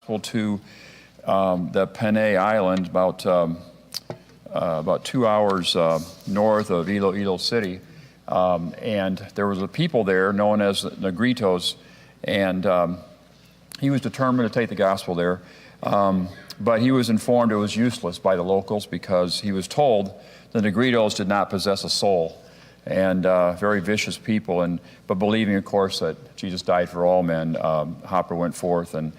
to the Panay Island, about 2 hours north of Iloilo City, and there was a people there known as Negritos, and he was determined to take the gospel there, but he was informed it was useless by the locals because he was told the Negritos did not possess a soul, and very vicious people, but believing, of course, that Jesus died for all men, Hopper went forth and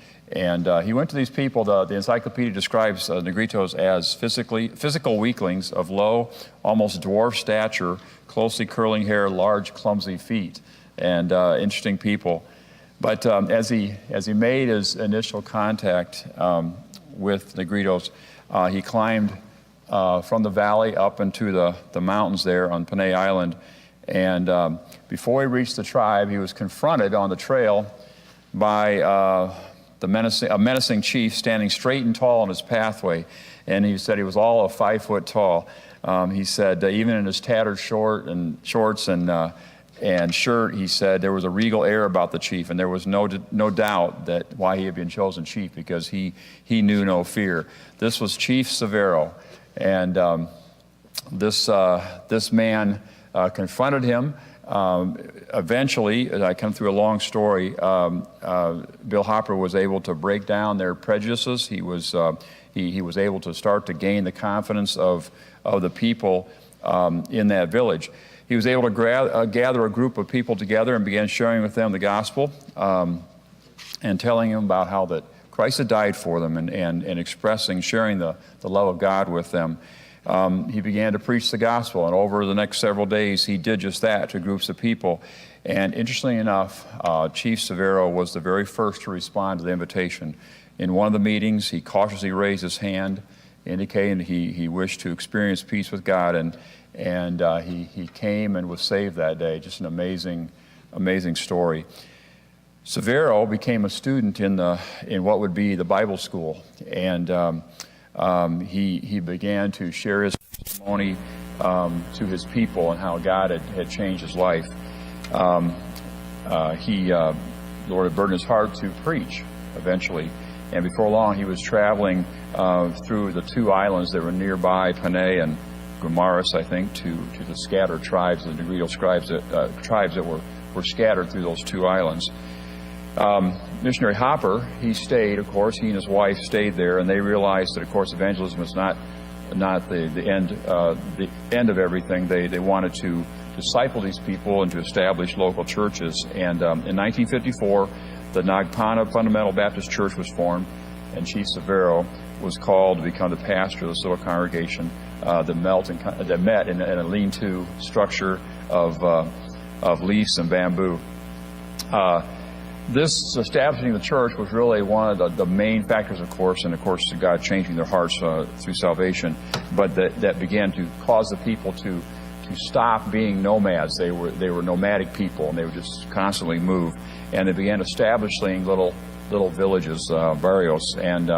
he went to these people. The encyclopedia describes Negritos as physical weaklings of low, almost dwarf stature, closely curling hair, large, clumsy feet, and interesting people. But as he made his initial contact with Negritos, he climbed from the valley up into the mountains there on Panay Island, and before he reached the tribe, he was confronted on the trail by a menacing chief standing straight and tall on his pathway, and he said he was all of 5 foot tall. He said even in his tattered shorts and shirt, he said there was a regal air about the chief, and there was no doubt that why he had been chosen chief, because he knew no fear. This was Chief Severo, and this man confronted him. Eventually, I come through a long story, Bill Hopper was able to break down their prejudices. He was able to start to gain the confidence of the people in that village. He was able to gather a group of people together and began sharing with them the gospel, and telling them about how that Christ had died for them, and sharing the love of God with them. He began to preach the gospel, and over the next several days he did just that to groups of people. And interestingly enough, Chief Severo was the very first to respond to the invitation. In one of the meetings, he cautiously raised his hand, indicating that he wished to experience peace with God, and he came and was saved that day. Just an amazing story. Severo became a student in what would be the Bible school, and he began to share his testimony to his people and how God had changed his life. The Lord had burdened his heart to preach eventually, and before long he was traveling through the two islands that were nearby, Panay and Guimaras, I think, to the scattered tribes, the Negrito tribes that were scattered through those two islands. Missionary Hopper, he stayed, of course. He and his wife stayed there, and they realized that, of course, evangelism is not the end of everything. They wanted to disciple these people and to establish local churches. And in 1954, the Nagpana Fundamental Baptist Church was formed, and Chief Severo was called to become the pastor of this little congregation that met in a lean-to structure of leaves and bamboo. This establishing the church was really one of the main factors, of course, and of course God changing their hearts through salvation, but that began to cause the people to stop being nomads. They were nomadic people, and they would just constantly move, and they began establishing little villages, barrios, and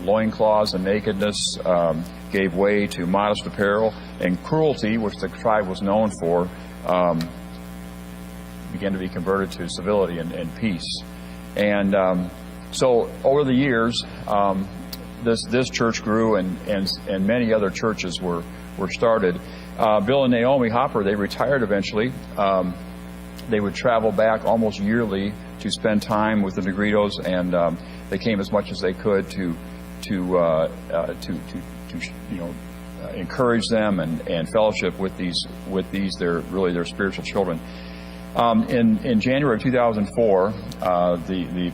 loincloths and nakedness gave way to modest apparel, and cruelty, which the tribe was known for, began to be converted to civility and peace. And so over the years, this church grew, and many other churches were started. Bill and Naomi Hopper, they retired eventually. They would travel back almost yearly to spend time with the Negritos, and they came as much as they could to encourage them and fellowship with these their spiritual children. In January of 2004,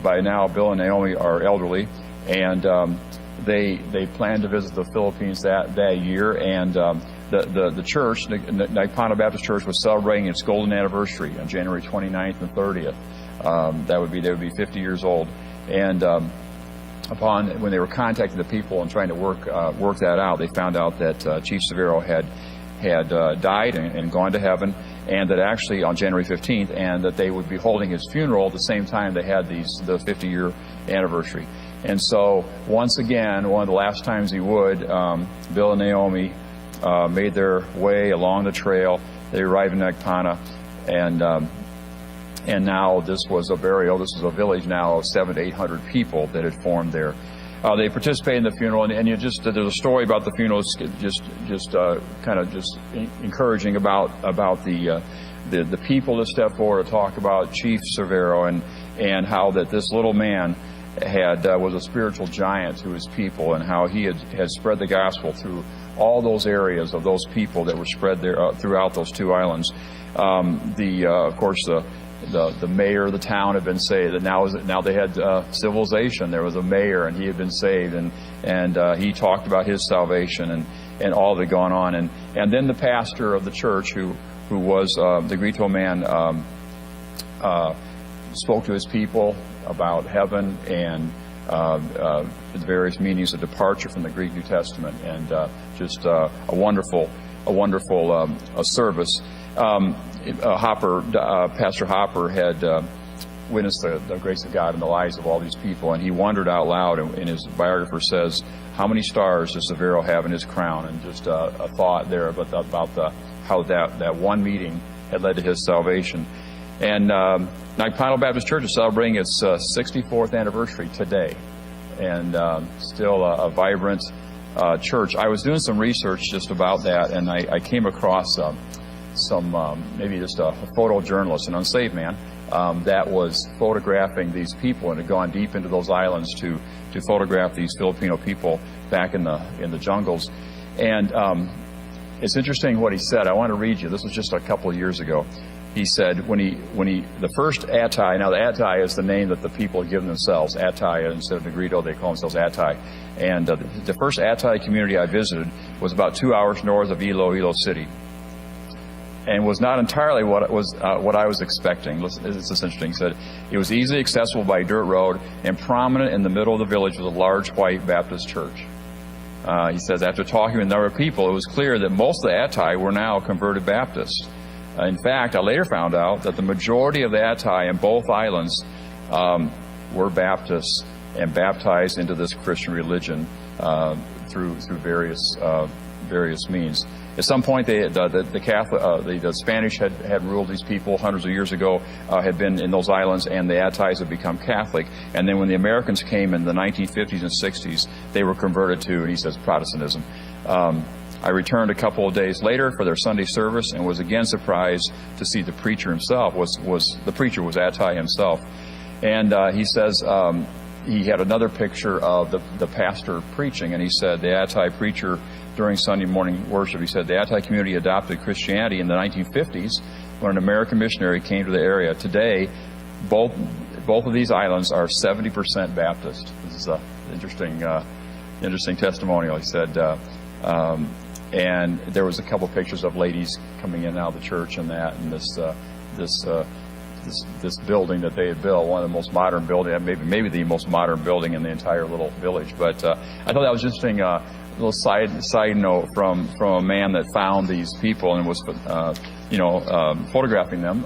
by now Bill and Naomi are elderly, and they plan to visit the Philippines that year, and the church, the Nagpana Baptist Church, was celebrating its golden anniversary on January 29th and 30th. They would be 50 years old, and when they were contacting the people and trying to work that out, they found out that Chief Severo had died and gone to heaven, and that actually on January 15th, and that they would be holding his funeral at the same time they had the 50-year anniversary. And so once again, one of the last times he would, Bill and Naomi made their way along the trail. They arrived in Nagpana, and now this was a burial. This was a village now of 700 to 800 people that had formed there. They participated in the funeral, and you just there's a story about the funeral, just kind of just encouraging about the people that stepped forward to talk about Chief Severo and how that this little man was a spiritual giant to his people, and how he had spread the gospel through all those areas of those people that were spread there throughout those two islands. Of course, the mayor of the town had been saved. And now they had civilization. There was a mayor, and he had been saved, and he talked about his salvation and all that had gone on. And then the pastor of the church, who was the Grito man, spoke to his people about heaven and the various meanings of departure from the Greek New Testament, and just a wonderful service. Pastor Hopper had witnessed the grace of God in the lives of all these people, and he wondered out loud, and his biographer says, how many stars does Severo have in his crown? And just a thought there about how that one meeting had led to his salvation. And Naomi Baptist Church is celebrating its 64th anniversary today, and still a vibrant church. I was doing some research just about that, and I came across maybe just a photojournalist, an unsaved man, that was photographing these people and had gone deep into those islands to photograph these Filipino people back in the jungles. And it's interesting what he said. I want to read you. This was just a couple of years ago. He said when he the first Atay, now the Atay is the name that the people have given themselves, Atay, instead of Negrito, they call themselves Atay. And the first Atay community I visited was about 2 hours north of Iloilo City, and was not entirely what I was expecting. Listen, it's just interesting. He said it was easily accessible by a dirt road, and prominent in the middle of the village was a large white Baptist church. He says after talking with a number of people, it was clear that most of the Atay were now converted Baptists. In fact, I later found out that the majority of the Atay in both islands were Baptists and baptized into this Christian religion through various means. At some point, the Spanish had ruled these people hundreds of years ago, had been in those islands, and the Atays had become Catholic. And then when the Americans came in the 1950s and 60s, they were converted to, and he says, Protestantism. I returned a couple of days later for their Sunday service and was again surprised to see the preacher himself. The preacher was Atay himself. And he says he had another picture of the pastor preaching, and he said the Atay preacher during Sunday morning worship, he said the Atay community adopted Christianity in the 1950s when an American missionary came to the area. Today, both of these islands are 70% Baptist. This is an interesting testimonial. He said, and there was a couple pictures of ladies coming in and out of the church and that, and this building that they had built, one of the most modern building, maybe the most modern building in the entire little village. But I thought that was interesting. Little side note from a man that found these people and was photographing them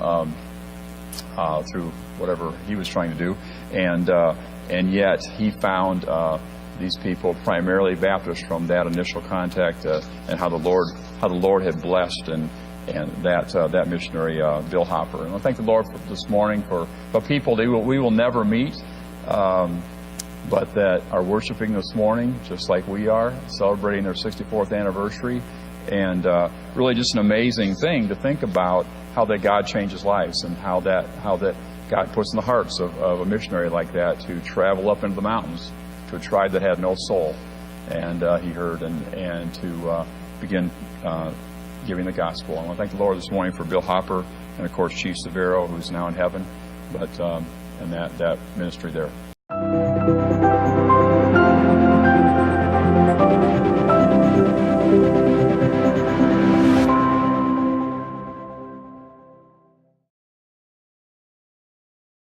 through whatever he was trying to do, and yet he found these people primarily Baptist from that initial contact, and how the Lord had blessed and that missionary Bill Hopper. And I thank the Lord for this morning for people we will never meet, but that are worshiping this morning just like we are, celebrating their 64th anniversary. And really just an amazing thing to think about how that God changes lives, and how that God puts in the hearts of a missionary like that to travel up into the mountains to a tribe that had no soul. And he heard and to begin giving the gospel. I want to thank the Lord this morning for Bill Hopper and, of course, Chief Severo, who's now in heaven, and that ministry there.